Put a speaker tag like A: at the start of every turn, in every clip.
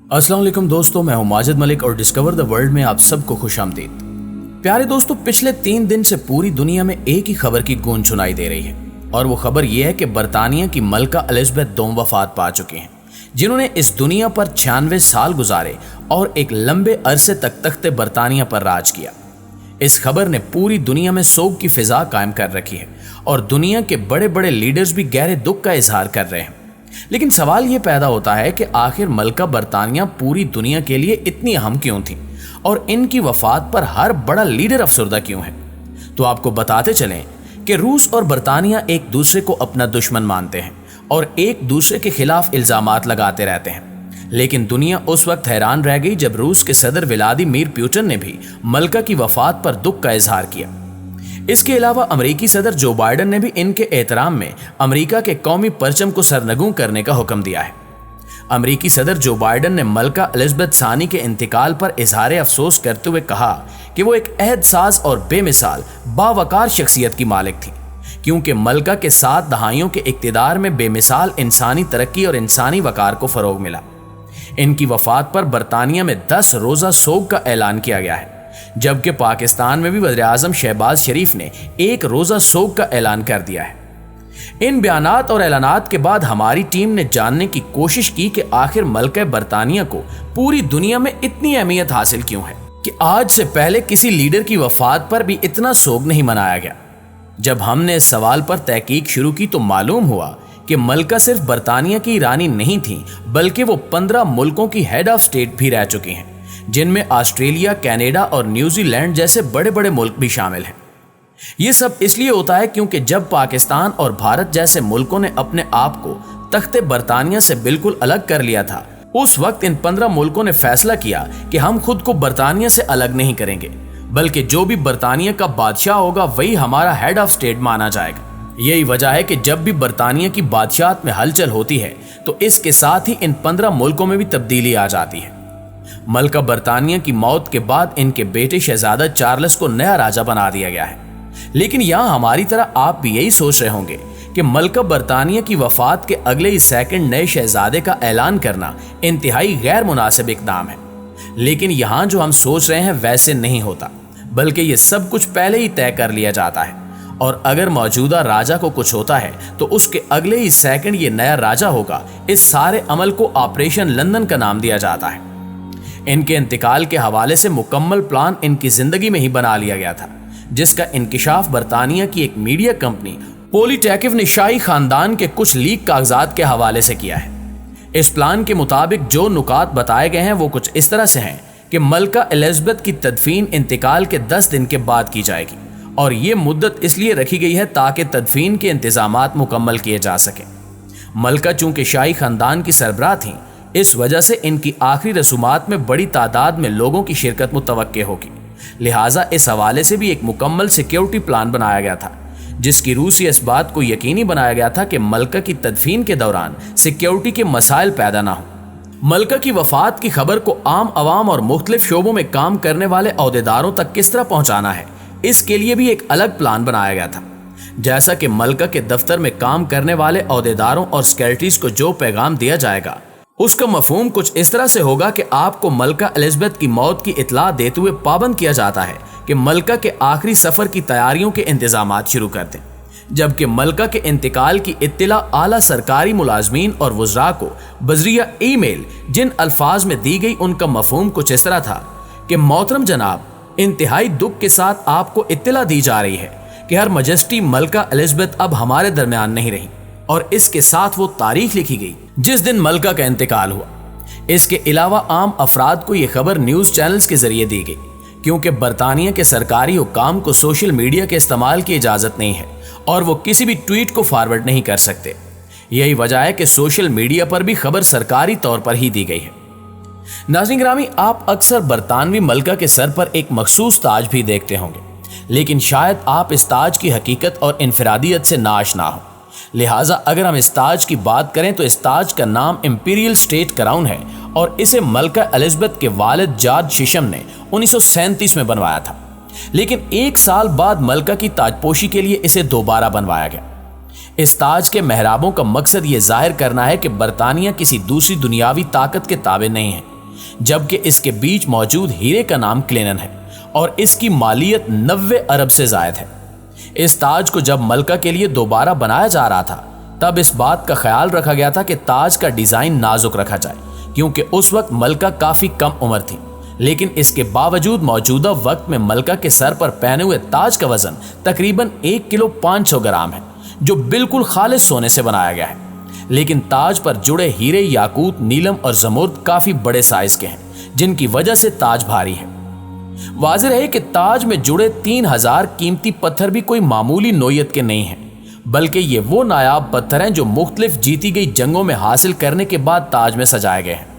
A: अस्सलाम वालेकुम दोस्तों, मैं हूं माजिद मलिक और डिस्कवर द वर्ल्ड में आप सबको खुश आमदीद। प्यारे दोस्तों, पिछले 3 दिन से पूरी दुनिया में एक ही खबर की गूंज सुनाई दे रही है और वो खबर ये है कि बरतानिया की मलका एलिजाबेथ दोम वफात पा चुकी हैं, जिन्होंने इस दुनिया पर 96 साल गुजारे और एक लंबे अरसे तक तख्ते बरतानिया पर राज किया। इस खबर ने पूरी दुनिया में सोग की फिजा कायम कर रखी है और दुनिया के बड़े बड़े लीडर्स भी गहरे दुख का इजहार कर रहे हैं। लेकिन सवाल ये पैदा होता है कि आखिर मलका बरतानिया पूरी दुनिया के लिए इतनी अहम क्यों थी और इनकी वफात पर हर बड़ा लीडर अफसरदा क्यों है। तो आपको बताते चलें कि रूस और बरतानिया एक दूसरे को अपना दुश्मन मानते हैं और एक दूसरे के खिलाफ इल्जामात लगाते रहते हैं। लेकिन दुनिया उस वक्त हैरान रह गई जब रूस के सदर व्लादिमीर पुतिन ने भी मलका की वफात पर दुख का इजहार किया। इसके अलावा अमेरिकी सदर जो बाइडेन ने भी इनके एहतराम में अमेरिका के कौमी परचम को सरनगू करने का हुक्म दिया है। अमेरिकी सदर जो बाइडेन ने मलका एलिजाबेथ सानी के इंतकाल पर इजहार अफसोस करते हुए कहा कि वो एक अहद साज और बेमिसाल बावकार शख्सियत की मालिक थी, क्योंकि मलका के 7 दहाइयों के इक्तिदार में बेमिसाल इंसानी तरक्की और इंसानी वकार को फरोग मिला। इनकी वफात पर बरतानिया में 10 रोजा सोग का ऐलान किया गया है, जबकि पाकिस्तान में भी वज़ीर आज़म शहबाज शरीफ ने 1 रोजा सोग का ऐलान कर दिया है। इन बयानात और ऐलानात के बाद हमारी टीम ने जानने की कोशिश की कि आखिर मलका बरतानिया को पूरी दुनिया में इतनी अहमियत हासिल क्यों है कि आज से पहले किसी लीडर की वफात पर भी इतना सोग नहीं मनाया गया। जब हमने इस सवाल पर तहकीक शुरू की तो मालूम हुआ कि मलका सिर्फ बरतानिया की रानी नहीं थी, बल्कि वो 15 मुल्कों की हेड ऑफ स्टेट भी रह चुकी हैं, जिनमें ऑस्ट्रेलिया, कनाडा और न्यूजीलैंड जैसे बड़े बड़े मुल्क भी शामिल हैं। ये सब इसलिए होता है क्योंकि जब पाकिस्तान और भारत जैसे मुल्कों ने अपने आप को तख्ते बरतानिया से बिल्कुल अलग कर लिया था, उस वक्त इन 15 मुल्कों ने फैसला किया कि हम खुद को बरतानिया से अलग नहीं करेंगे, बल्कि जो भी बरतानिया का बादशाह होगा वही हमारा हेड ऑफ स्टेट माना जाएगा। यही वजह है कि जब भी बरतानिया की बादशाहत में हलचल होती है तो इसके साथ ही इन 15 मुल्कों में भी तब्दीली आ जाती है। मलका बरतानिया की मौत के बाद इनके बेटे शहजादा चार्ल्स को नया राजा बना दिया गया है। लेकिन यहाँ हमारी तरह आप भी यही सोच रहे होंगे कि मलका बरतानिया की वफात के अगले ही सेकंड नए शहजादे का ऐलान करना इंतहाई गैर मुनासिब इक़दाम है। लेकिन यहाँ जो हम सोच रहे हैं वैसे नहीं होता, बल्कि ये सब कुछ पहले ही तय कर लिया जाता है और अगर मौजूदा राजा को कुछ होता है तो उसके अगले ही सेकंड ये नया राजा होगा। इस सारे अमल को ऑपरेशन लंदन का नाम दिया जाता है। इनके इंतकाल के हवाले से मुकम्मल प्लान इनकी जिंदगी में ही बना लिया गया था, जिसका इंकिशाफ बरतानिया की एक मीडिया कंपनी पॉलिटेकिव ने शाही खानदान के कुछ लीक कागजात के हवाले से किया है। इस प्लान के मुताबिक जो नुकात बताए गए हैं वो कुछ इस तरह से हैं कि मलका एलिजाबेथ की तदफीन इंतकाल के 10 दिन के बाद की जाएगी और ये मुद्दत इसलिए रखी गई है ताकि तदफीन के इंतजामात मुकम्मल किए जा सकें। मलका चूंकि शाही खानदान की सरबराह थीं, इस वजह से इनकी आखिरी रसूमात में बड़ी तादाद में लोगों की शिरकत मुतवक्के होगी। लिहाजा इस हवाले से भी एक मुकम्मल सिक्योरिटी प्लान बनाया गया था, जिसकी रूसी इस बात को यकीनी बनाया गया था कि मलका की तदफीन के दौरान सिक्योरिटी के मसाइल पैदा ना हो। मलका की वफात की खबर को आम आवाम और मुख्तलिफ शोबों में काम करने वाले अहदेदारों तक किस तरह पहुंचाना है, इसके लिए भी एक अलग प्लान बनाया गया था। जैसा कि मलका के दफ्तर में काम करने वाले अहदेदारों और सेक्रेटरीज को जो पैगाम दिया जाएगा उसका मफहूम कुछ इस तरह से होगा कि आपको मलका एलिजाबेथ की मौत की इतला देते हुए पाबंद किया जाता है कि मलका के आखिरी सफर की तैयारियों के इंतजामात शुरू कर दें, जबकि मलका के इंतकाल की इत्तला आला सरकारी मुलाजमीन और वज़रा को बजरिया ईमेल जिन अल्फाज में दी गई उनका मफहूम कुछ इस तरह था कि मोहतरम जनाब, इंतहाई दुख के साथ आपको इत्तला दी जा रही है कि हर मजेस्टी मलका एलिजाबेथ अब हमारे दरमियान नहीं रही, और इसके साथ वो तारीख लिखी गई जिस दिन मलका का इंतकाल हुआ। इसके अलावा आम अफराद को ये खबर न्यूज़ चैनल्स के जरिए दी गई, क्योंकि बरतानिया के सरकारी हुक्काम को सोशल मीडिया के इस्तेमाल की इजाज़त नहीं है और वो किसी भी ट्वीट को फॉरवर्ड नहीं कर सकते। यही वजह है कि सोशल मीडिया पर भी खबर सरकारी तौर पर ही दी गई है। नाज़रीन ग्रामी, आप अक्सर बरतानवी मलका के सर पर एक मखसूस ताज भी देखते होंगे, लेकिन शायद आप इस ताज की हकीकत और इनफरादियत से नाआशना हो। लिहाजा अगर हम इस ताज की बात करें तो इस ताज का नाम इंपीरियल स्टेट क्राउन है और इसे मलका एलिजाबेथ के वालिद जॉर्ज शिशम ने 1937 में बनवाया था। लेकिन 1 साल बाद मलका की ताजपोशी के लिए इसे दोबारा बनवाया गया। इस ताज के मेहराबों का मकसद ये जाहिर करना है कि बरतानिया किसी दूसरी दुनियावी ताकत के ताबे नहीं है, जबकि इसके बीच मौजूद हीरे का नाम क्लेनन है और इसकी मालियत 90 अरब से ज़ायद है। इस ताज को जब मलका के लिए दोबारा बनाया जा रहा था तब इस बात का ख्याल रखा गया था कि ताज का डिज़ाइन नाजुक रखा जाए, क्योंकि उस वक्त मलका काफ़ी कम उम्र थी। लेकिन इसके बावजूद मौजूदा वक्त में मलका के सर पर पहने हुए ताज का वजन तकरीबन 1 किलो 500 ग्राम है, जो बिल्कुल खालिस सोने से बनाया गया है। लेकिन ताज पर जुड़े हीरे, याकूत, नीलम और जमुर्द काफ़ी बड़े साइज के हैं, जिनकी वजह से ताज भारी है। वाज़ेह है कि ताज में जुड़े 3000 कीमती पत्थर भी कोई मामूली नोयत के नहीं हैं, बल्कि ये वो नायाब पत्थर हैं जो मुख्तलिफ जीती गई जंगों में हासिल करने के बाद ताज में सजाए गए हैं।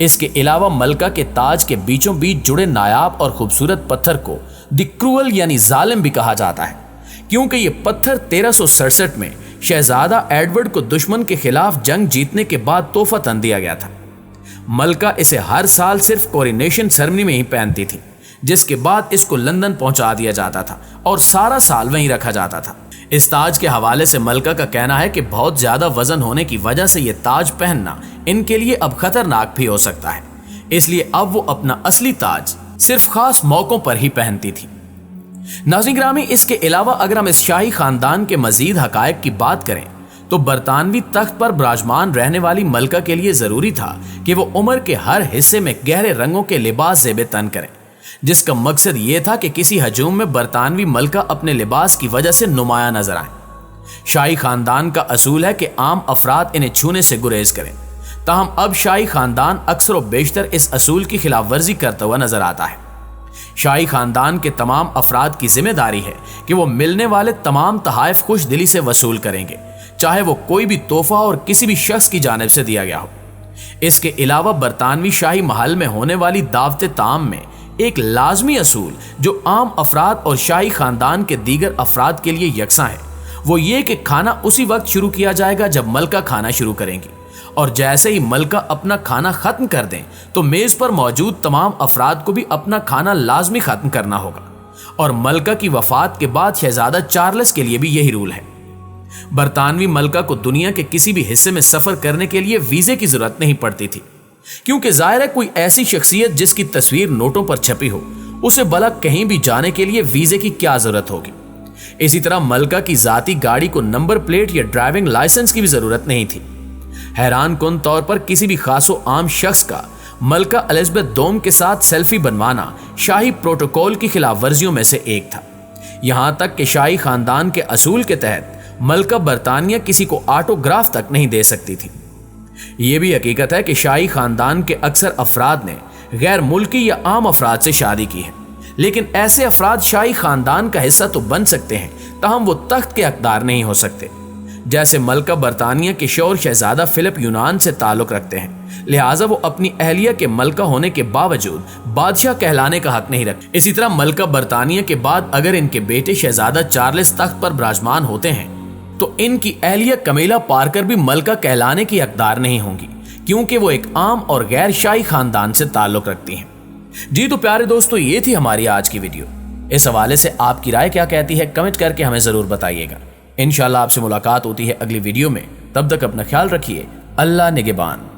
A: इसके अलावा मलका के ताज के बीचों बीच जुड़े नायाब और खूबसूरत पत्थर को द क्रूअल यानी जालिम भी कहा जाता है, क्योंकि ये पत्थर 1367 में शहजादा एडवर्ड को दुश्मन के खिलाफ जंग जीतने के बाद तोहफा तन दिया गया था। मलका इसे हर साल सिर्फ कोरोनेशन सेरेमनी में ही पहनती थी, जिसके बाद इसको लंदन पहुंचा दिया जाता था और सारा साल वहीं रखा जाता था। इस ताज के हवाले से मलका का कहना है कि बहुत ज्यादा वजन होने की वजह से यह ताज पहनना इनके लिए अब खतरनाक भी हो सकता है, इसलिए अब वो अपना असली ताज सिर्फ खास मौकों पर ही पहनती थी। नाज़रीन ग्रामी, इसके अलावा अगर हम इस शाही खानदान के मजीद हकायक की बात करें तो बरतानवी तख्त पर विराजमान रहने वाली मलका के लिए जरूरी था कि वो उम्र के हर हिस्से में गहरे रंगों के लिबास ज़ेबे तन करें, जिसका मकसद ये था कि किसी हजूम में बरतानवी मलका अपने लिबास की वजह से नुमाया नजर आए। शाही खानदान का असूल है कि आम अफराद इन्हें छूने से गुरेज करें, ताहम अब शाही खानदान अक्सर व बेशतर इस असूल की खिलाफ वर्जी करता हुआ नजर आता है। शाही खानदान के तमाम अफराद की जिम्मेदारी है कि वो मिलने वाले तमाम तहाइफ खुश दिली से वसूल करेंगे, चाहे वो कोई भी तोहफा और किसी भी शख्स की जानिब से दिया गया हो। इसके अलावा बरतानवी शाही महल में होने वाली दावत ताम में एक लाजमी असूल जो आम अफराद और शाही खानदान के दीगर अफराद के लिए यकसा है, वो ये कि खाना उसी वक्त शुरू किया जाएगा जब मलका खाना शुरू करेंगी, और जैसे ही मलका अपना खाना खत्म कर दें तो मेज पर मौजूद तमाम अफराद को भी अपना खाना लाजमी खत्म करना होगा। और मलका की वफात के बाद शहजादा चार्ल्स के लिए भी यही रूल है। बरतानवी मलका को दुनिया के किसी भी हिस्से में सफर करने के लिए वीजे की जरूरत नहीं पड़ती थी, क्योंकि जाहिर है कोई ऐसी शख्सियत जिसकी तस्वीर नोटों पर छपी हो, उसे भला कहीं भी जाने के लिए वीजे की क्या जरूरत होगी। इसी तरह मलका की जाती गाड़ी को नंबर प्लेट या ड्राइविंग लाइसेंस की भी जरूरत नहीं थी। हैरान कुन तौर पर किसी भी खासो आम शख्स का मलका एलिजाबेथ दोम के साथ सेल्फी बनवाना शाही प्रोटोकॉल की खिलाफ वर्जियों में से एक था। यहां तक कि शाही खानदान के असूल के तहत मलका बरतानिया किसी को ऑटोग्राफ तक नहीं दे सकती थी। यह भी हकीकत है कि शाही खानदान के अक्सर अफराद ने गैर मुल्की या आम अफराद से शादी की है, लेकिन ऐसे अफराद शाही खानदान का हिस्सा तो बन सकते हैं, ताहम वो तख्त के हकदार नहीं हो सकते। जैसे मलका बरतानिया के शौहर शहजादा फिलिप यूनान से ताल्लुक रखते हैं, लिहाजा वो अपनी अहलिया के मलका होने के बावजूद बादशाह कहलाने का हक नहीं रखते। इसी तरह मलका बरतानिया के बाद अगर इनके बेटे शहजादा चार्ल्स तख्त पर विराजमान होते हैं तो इनकी अहलिया कमीला पार्कर भी मलका कहलाने की हकदार नहीं होंगी, क्योंकि वो एक आम और गैर शाही खानदान से ताल्लुक रखती हैं। जी तो प्यारे दोस्तों, ये थी हमारी आज की वीडियो। इस हवाले से आपकी राय क्या कहती है, कमेंट करके हमें जरूर बताइएगा। इंशाल्लाह आपसे मुलाकात होती है अगली वीडियो में। तब तक अपना ख्याल रखिए। अल्लाह निगहबान।